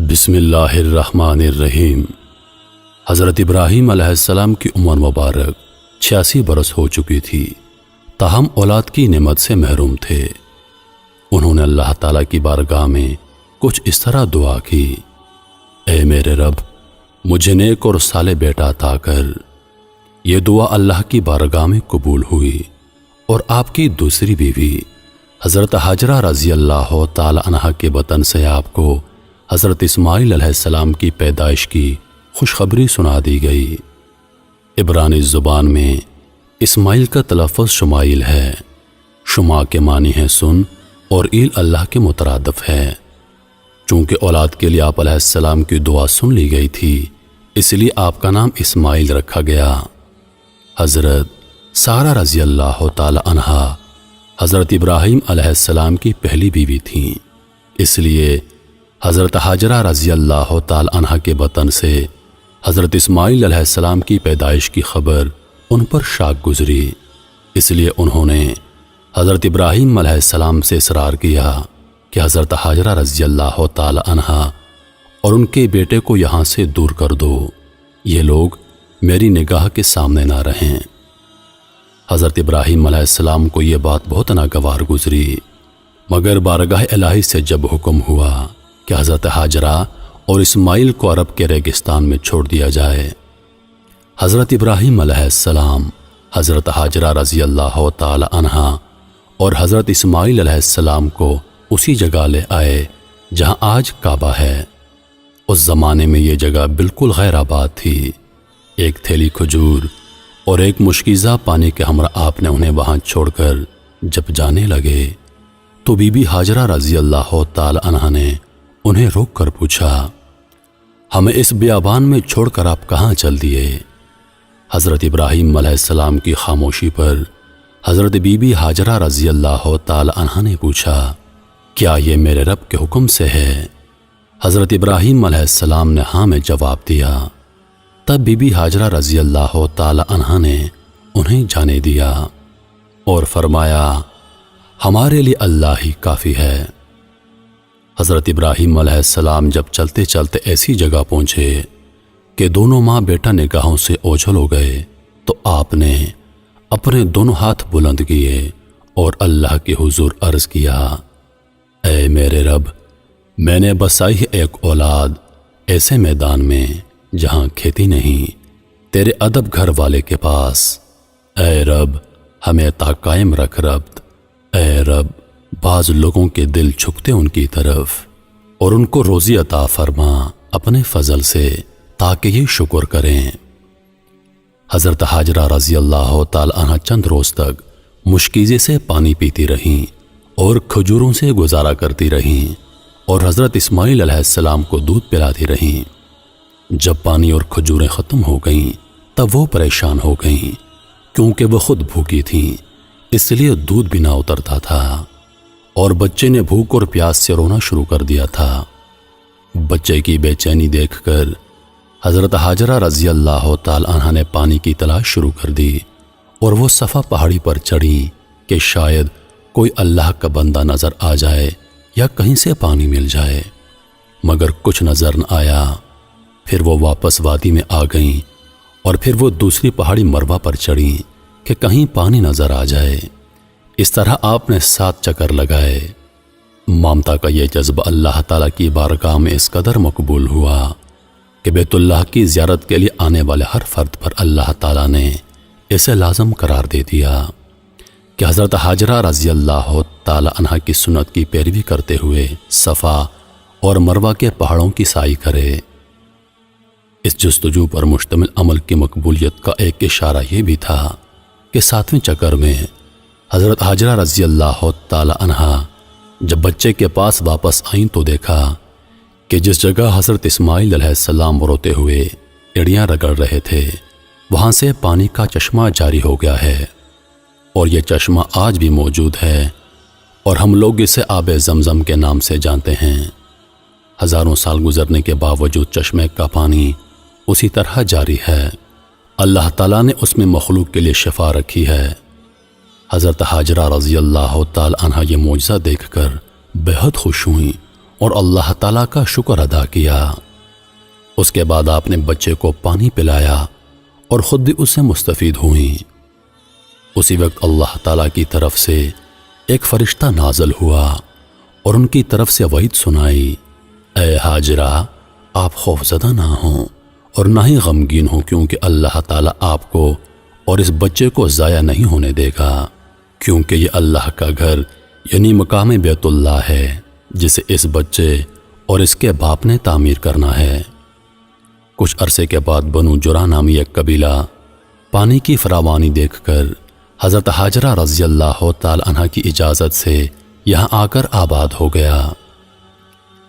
بسم اللہ الرحمن الرحیم۔ حضرت ابراہیم علیہ السلام کی عمر مبارک 86 برس ہو چکی تھی، تاہم اولاد کی نعمت سے محروم تھے۔ انہوں نے اللہ تعالیٰ کی بارگاہ میں کچھ اس طرح دعا کی: اے میرے رب، مجھے نیک اور صالح بیٹا عطا کر۔ یہ دعا اللہ کی بارگاہ میں قبول ہوئی اور آپ کی دوسری بیوی حضرت حاجرہ رضی اللہ تعالی عنہا کے بطن سے آپ کو حضرت اسماعیل علیہ السلام کی پیدائش کی خوشخبری سنا دی گئی۔ عبرانی زبان میں اسماعیل کا تلفظ شمائیل ہے۔ شما کے معنی ہے سن، اور ایل اللہ کے مترادف ہے۔ چونکہ اولاد کے لیے آپ علیہ السلام کی دعا سن لی گئی تھی، اس لیے آپ کا نام اسماعیل رکھا گیا۔ حضرت سارہ رضی اللہ تعالی عنہا حضرت ابراہیم علیہ السلام کی پہلی بیوی تھیں، اس لیے حضرت حاجرہ رضی اللہ تعالی عنہا کے بطن سے حضرت اسماعیل علیہ السلام کی پیدائش کی خبر ان پر شاک گزری۔ اس لیے انہوں نے حضرت ابراہیم علیہ السلام سے اصرار کیا کہ حضرت حاجرہ رضی اللہ تعالی عنہا اور ان کے بیٹے کو یہاں سے دور کر دو، یہ لوگ میری نگاہ کے سامنے نہ رہیں۔ حضرت ابراہیم علیہ السلام کو یہ بات بہت ناگوار گزری، مگر بارگاہ الہی سے جب حکم ہوا کہ حضرت حاجرہ اور اسماعیل کو عرب کے ریگستان میں چھوڑ دیا جائے، حضرت ابراہیم علیہ السلام حضرت حاجرہ رضی اللہ تعالی عنہا اور حضرت اسماعیل علیہ السلام کو اسی جگہ لے آئے جہاں آج کعبہ ہے۔ اس زمانے میں یہ جگہ بالکل غیر آباد تھی۔ ایک تھیلی کھجور اور ایک مشکیزہ پانی کے ہمراہ آپ نے انہیں وہاں چھوڑ کر جب جانے لگے تو بی بی حاجرہ رضی اللہ تعالی عنہا نے انہیں روک کر پوچھا: ہمیں اس بیابان میں چھوڑ کر آپ کہاں چل دیے؟ حضرت ابراہیم علیہ السلام کی خاموشی پر حضرت بی بی حاجرہ رضی اللہ تعالی عنہا نے پوچھا: کیا یہ میرے رب کے حکم سے ہے؟ حضرت ابراہیم علیہ السلام نے ہاں میں جواب دیا۔ تب بی بی حاجرہ رضی اللہ تعالی عنہا نے انہیں جانے دیا اور فرمایا: ہمارے لیے اللہ ہی کافی ہے۔ حضرت ابراہیم علیہ السلام جب چلتے چلتے ایسی جگہ پہنچے کہ دونوں ماں بیٹا نگاہوں سے اوجھل ہو گئے تو آپ نے اپنے دونوں ہاتھ بلند کیے اور اللہ کے حضور عرض کیا: اے میرے رب، میں نے بسائی ہے ایک اولاد ایسے میدان میں جہاں کھیتی نہیں، تیرے ادب گھر والے کے پاس۔ اے رب، ہمیں تا قائم رکھ ربط۔ اے رب، بعض لوگوں کے دل جھکتے ان کی طرف، اور ان کو روزی عطا فرما اپنے فضل سے تاکہ یہ شکر کریں۔ حضرت حاجرہ رضی اللہ تعالی عنہا چند روز تک مشکیزے سے پانی پیتی رہیں اور کھجوروں سے گزارا کرتی رہیں، اور حضرت اسماعیل علیہ السلام کو دودھ پلاتی رہیں۔ جب پانی اور کھجوریں ختم ہو گئیں تب وہ پریشان ہو گئیں، کیونکہ وہ خود بھوکی تھیں، اس لیے دودھ بھی نہ اترتا تھا، اور بچے نے بھوک اور پیاس سے رونا شروع کر دیا تھا۔ بچے کی بے چینی دیکھ کر حضرت حاجرہ رضی اللہ تعالی عنہا نے پانی کی تلاش شروع کر دی، اور وہ صفا پہاڑی پر چڑھیں کہ شاید کوئی اللہ کا بندہ نظر آ جائے یا کہیں سے پانی مل جائے، مگر کچھ نظر نہ آیا۔ پھر وہ واپس وادی میں آ گئیں، اور پھر وہ دوسری پہاڑی مروہ پر چڑھیں کہ کہیں پانی نظر آ جائے۔ اس طرح آپ نے 7 چکر لگائے۔ مامتا کا یہ جذبہ اللہ تعالیٰ کی بارگاہ میں اس قدر مقبول ہوا کہ بیت اللہ کی زیارت کے لیے آنے والے ہر فرد پر اللہ تعالیٰ نے اسے لازم قرار دے دیا کہ حضرت حاجرہ رضی اللہ تعالی عنہا کی سنت کی پیروی کرتے ہوئے صفا اور مروہ کے پہاڑوں کی سائی کرے۔ اس جستجو پر مشتمل عمل کی مقبولیت کا ایک اشارہ یہ بھی تھا کہ 7ویں چکر میں حضرت حاجرہ رضی اللہ تعالی عنہا جب بچے کے پاس واپس آئیں تو دیکھا کہ جس جگہ حضرت اسماعیل علیہ السلام روتے ہوئے ایڑیاں رگڑ رہے تھے، وہاں سے پانی کا چشمہ جاری ہو گیا ہے، اور یہ چشمہ آج بھی موجود ہے، اور ہم لوگ اسے آب زمزم کے نام سے جانتے ہیں۔ ہزاروں سال گزرنے کے باوجود چشمے کا پانی اسی طرح جاری ہے۔ اللہ تعالیٰ نے اس میں مخلوق کے لیے شفا رکھی ہے۔ حضرت حاجرہ رضی اللہ تعالی عنہا یہ معجزہ دیکھ کر بے حد خوش ہوئیں اور اللہ تعالیٰ کا شکر ادا کیا۔ اس کے بعد آپ نے بچے کو پانی پلایا اور خود بھی اس سے مستفید ہوئیں۔ اسی وقت اللہ تعالیٰ کی طرف سے ایک فرشتہ نازل ہوا اور ان کی طرف سے وعید سنائی، اے ہاجرہ، آپ خوفزدہ نہ ہوں اور نہ ہی غمگین ہوں، کیونکہ اللہ تعالیٰ آپ کو اور اس بچے کو ضائع نہیں ہونے دے گا، کیونکہ یہ اللہ کا گھر یعنی مقام بیت اللہ ہے جسے اس بچے اور اس کے باپ نے تعمیر کرنا ہے۔ کچھ عرصے کے بعد بنو جرہ نامی ایک قبیلہ پانی کی فراوانی دیکھ کر حضرت ہاجرہ رضی اللہ تعالی عنہ کی اجازت سے یہاں آ کر آباد ہو گیا۔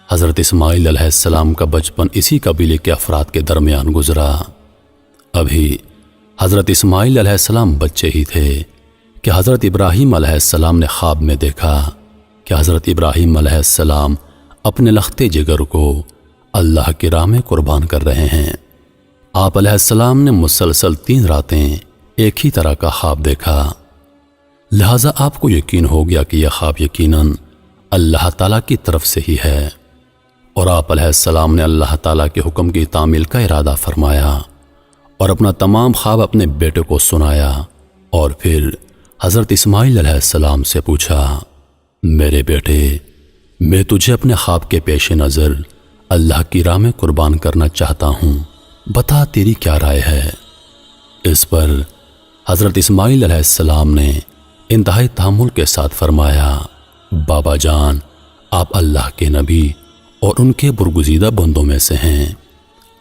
حضرت اسماعیل علیہ السلام کا بچپن اسی قبیلے کے افراد کے درمیان گزرا۔ ابھی حضرت اسماعیل علیہ السلام بچے ہی تھے کہ حضرت ابراہیم علیہ السلام نے خواب میں دیکھا کہ حضرت ابراہیم علیہ السلام اپنے لخت جگر کو اللہ کی راہ میں قربان کر رہے ہیں۔ آپ علیہ السلام نے مسلسل 3 راتیں ایک ہی طرح کا خواب دیکھا، لہذا آپ کو یقین ہو گیا کہ یہ خواب یقیناً اللہ تعالیٰ کی طرف سے ہی ہے، اور آپ علیہ السلام نے اللہ تعالیٰ کے حکم کی تعمیل کا ارادہ فرمایا اور اپنا تمام خواب اپنے بیٹے کو سنایا، اور پھر حضرت اسماعیل علیہ السلام سے پوچھا، میرے بیٹے، میں تجھے اپنے خواب کے پیش نظر اللہ کی راہ میں قربان کرنا چاہتا ہوں، بتا تیری کیا رائے ہے؟ اس پر حضرت اسماعیل علیہ السلام نے انتہائی تحمل کے ساتھ فرمایا، بابا جان، آپ اللہ کے نبی اور ان کے برگزیدہ بندوں میں سے ہیں،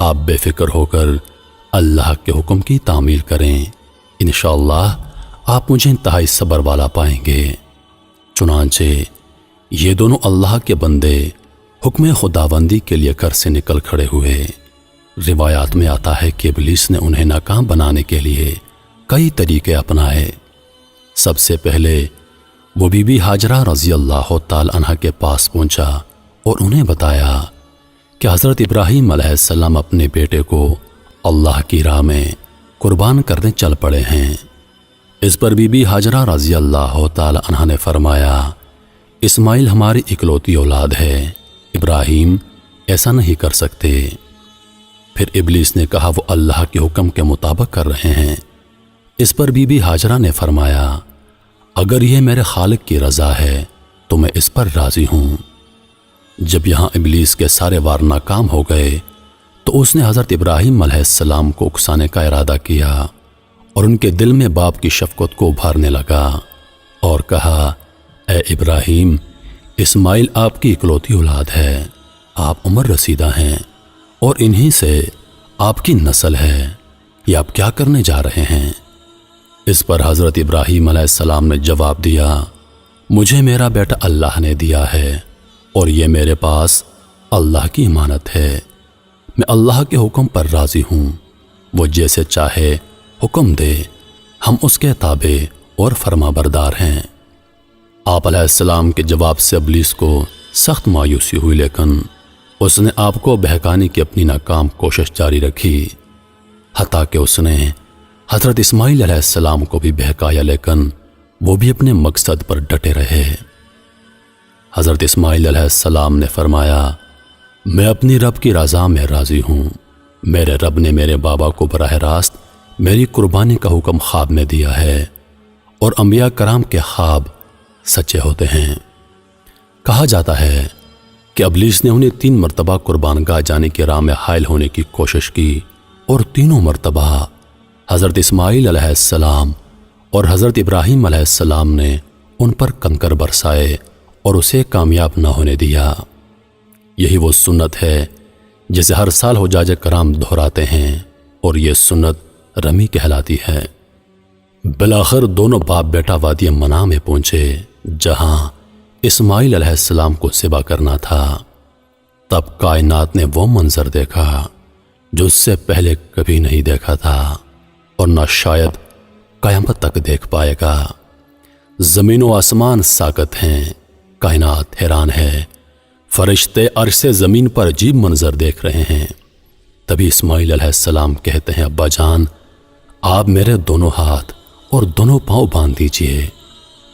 آپ بے فکر ہو کر اللہ کے حکم کی تعمیل کریں، انشاءاللہ آپ مجھے انتہائی صبر والا پائیں گے۔ چنانچہ یہ دونوں اللہ کے بندے حکم خداوندی کے لیے گھر سے نکل کھڑے ہوئے۔ روایات میں آتا ہے کہ ابلیس نے انہیں ناکام بنانے کے لیے کئی طریقے اپنائے۔ سب سے پہلے وہ بی بی ہاجرہ رضی اللہ تعالی عنہ کے پاس پہنچا اور انہیں بتایا کہ حضرت ابراہیم علیہ السلام اپنے بیٹے کو اللہ کی راہ میں قربان کرنے چل پڑے ہیں۔ اس پر بی بی ہاجرہ رضی اللہ تعالی عنہ نے فرمایا، اسماعیل ہماری اکلوتی اولاد ہے، ابراہیم ایسا نہیں کر سکتے۔ پھر ابلیس نے کہا وہ اللہ کے حکم کے مطابق کر رہے ہیں۔ اس پر بی بی ہاجرہ نے فرمایا، اگر یہ میرے خالق کی رضا ہے تو میں اس پر راضی ہوں۔ جب یہاں ابلیس کے سارے وار ناکام ہو گئے تو اس نے حضرت ابراہیم علیہ السلام کو اکسانے کا ارادہ کیا اور ان کے دل میں باپ کی شفقت کو ابھارنے لگا اور کہا، اے ابراہیم، اسماعیل آپ کی اکلوتی اولاد ہے، آپ عمر رسیدہ ہیں اور انہی سے آپ کی نسل ہے، یہ آپ کیا کرنے جا رہے ہیں؟ اس پر حضرت ابراہیم علیہ السلام نے جواب دیا، مجھے میرا بیٹا اللہ نے دیا ہے اور یہ میرے پاس اللہ کی امانت ہے، میں اللہ کے حکم پر راضی ہوں، وہ جیسے چاہے حکم دے، ہم اس کے تابع اور فرما بردار ہیں۔ آپ علیہ السلام کے جواب سے ابلیس کو سخت مایوسی ہوئی، لیکن اس نے آپ کو بہکانے کی اپنی ناکام کوشش جاری رکھی، حتیٰ کہ اس نے حضرت اسماعیل علیہ السلام کو بھی بہکایا، لیکن وہ بھی اپنے مقصد پر ڈٹے رہے۔ حضرت اسماعیل علیہ السلام نے فرمایا، میں اپنی رب کی رضا میں راضی ہوں، میرے رب نے میرے بابا کو براہ راست میری قربانی کا حکم خواب میں دیا ہے، اور انبیاء کرام کے خواب سچے ہوتے ہیں۔ کہا جاتا ہے کہ ابلیس نے انہیں 3 مرتبہ قربان گاہ جانے کی راہ میں حائل ہونے کی کوشش کی، اور تینوں مرتبہ حضرت اسماعیل علیہ السلام اور حضرت ابراہیم علیہ السلام نے ان پر کنکر برسائے اور اسے کامیاب نہ ہونے دیا۔ یہی وہ سنت ہے جسے ہر سال حجاج کرام دہراتے ہیں، اور یہ سنت رمی کہلاتی ہے۔ بالآخر دونوں باپ بیٹا وادی منع میں پہنچے، جہاں اسماعیل علیہ السلام کو ذبح کرنا تھا۔ تب کائنات نے وہ منظر دیکھا جو اس سے پہلے کبھی نہیں دیکھا تھا اور نہ شاید قیامت تک دیکھ پائے گا۔ زمین و آسمان ساکت ہیں، کائنات حیران ہے، فرشتے عرش سے زمین پر عجیب منظر دیکھ رہے ہیں۔ تبھی اسماعیل علیہ السلام کہتے ہیں، ابا جان، آپ میرے دونوں ہاتھ اور دونوں پاؤں باندھ دیجئے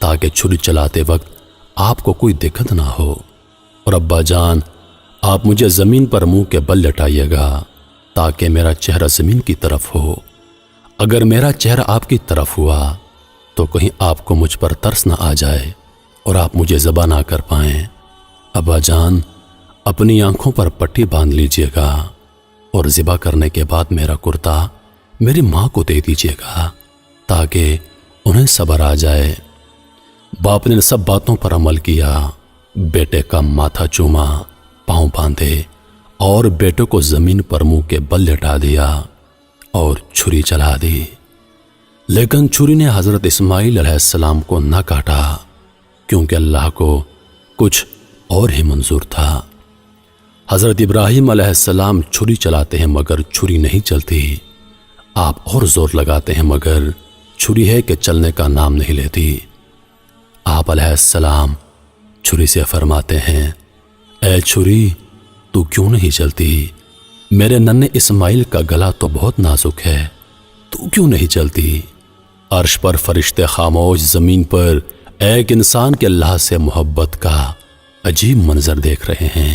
تاکہ چھری چلاتے وقت آپ کو کوئی دقت نہ ہو، اور ابا جان آپ مجھے زمین پر منہ کے بل لٹائیے گا تاکہ میرا چہرہ زمین کی طرف ہو۔ اگر میرا چہرہ آپ کی طرف ہوا تو کہیں آپ کو مجھ پر ترس نہ آ جائے اور آپ مجھے ذبح نہ کر پائیں۔ ابا جان، اپنی آنکھوں پر پٹی باندھ لیجئے گا اور ذبح کرنے کے بعد میرا کرتا میری ماں کو دے دیجئے گا تاکہ انہیں صبر آ جائے۔ باپ نے سب باتوں پر عمل کیا، بیٹے کا ماتھا چوما، پاؤں باندھے اور بیٹے کو زمین پر منہ کے بل لٹا دیا اور چھری چلا دی، لیکن چھری نے حضرت اسماعیل علیہ السلام کو نہ کاٹا کیونکہ اللہ کو کچھ اور ہی منظور تھا۔ حضرت ابراہیم علیہ السلام چھری چلاتے ہیں مگر چھری نہیں چلتی، آپ اور زور لگاتے ہیں مگر چھری ہے کہ چلنے کا نام نہیں لیتی۔ آپ علیہ السلام چھری سے فرماتے ہیں، اے چھری، تو کیوں نہیں چلتی؟ میرے ننھے اسماعیل کا گلا تو بہت نازک ہے، تو کیوں نہیں چلتی؟ عرش پر فرشتے خاموش، زمین پر ایک انسان کے اللہ سے محبت کا عجیب منظر دیکھ رہے ہیں۔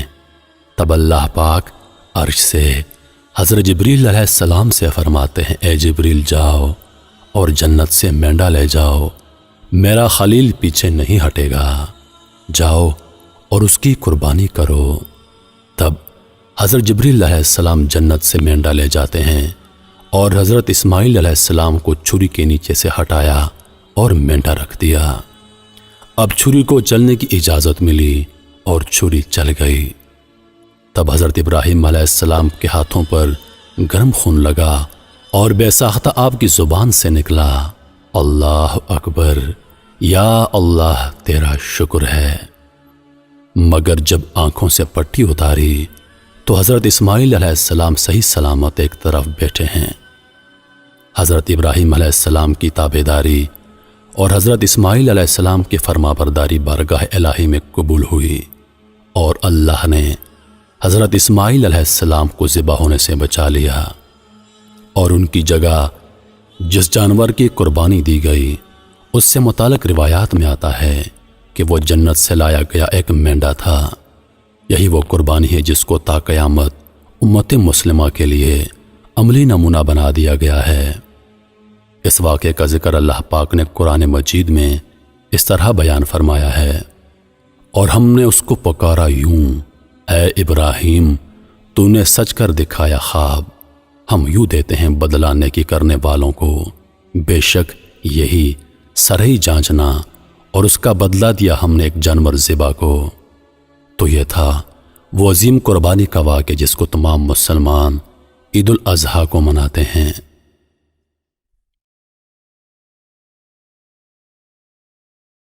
تب اللہ پاک عرش سے حضرت جبریل علیہ السلام سے فرماتے ہیں، اے جبریل جاؤ اور جنت سے مینڈا لے جاؤ، میرا خلیل پیچھے نہیں ہٹے گا، جاؤ اور اس کی قربانی کرو۔ تب حضرت جبریل علیہ السلام جنت سے مینڈا لے جاتے ہیں اور حضرت اسماعیل علیہ السلام کو چھری کے نیچے سے ہٹایا اور مینڈا رکھ دیا۔ اب چھری کو چلنے کی اجازت ملی اور چھری چل گئی۔ تب حضرت ابراہیم علیہ السلام کے ہاتھوں پر گرم خون لگا اور بے ساختہ آپ کی زبان سے نکلا، اللہ اکبر، یا اللہ تیرا شکر ہے۔ مگر جب آنکھوں سے پٹی اتاری تو حضرت اسماعیل علیہ السلام صحیح سلامت ایک طرف بیٹھے ہیں۔ حضرت ابراہیم علیہ السلام کی تابعداری اور حضرت اسماعیل علیہ السلام کی فرمانبرداری بارگاہ الہی میں قبول ہوئی اور اللہ نے حضرت اسماعیل علیہ السلام کو ذبح ہونے سے بچا لیا، اور ان کی جگہ جس جانور کی قربانی دی گئی اس سے متعلق روایات میں آتا ہے کہ وہ جنت سے لایا گیا ایک مینڈا تھا۔ یہی وہ قربانی ہے جس کو تا قیامت امت مسلمہ کے لیے عملی نمونہ بنا دیا گیا ہے۔ اس واقعے کا ذکر اللہ پاک نے قرآن مجید میں اس طرح بیان فرمایا ہے، اور ہم نے اس کو پکارا یوں، اے ابراہیم، تو نے سچ کر دکھایا خواب، ہم یوں دیتے ہیں بدلہ نیکی کرنے والوں کو، بے شک یہی سرہی جانچنا، اور اس کا بدلہ دیا ہم نے ایک جانور ذبح کو۔ تو یہ تھا وہ عظیم قربانی کا واقعہ جس کو تمام مسلمان عید الاضحیٰ کو مناتے ہیں۔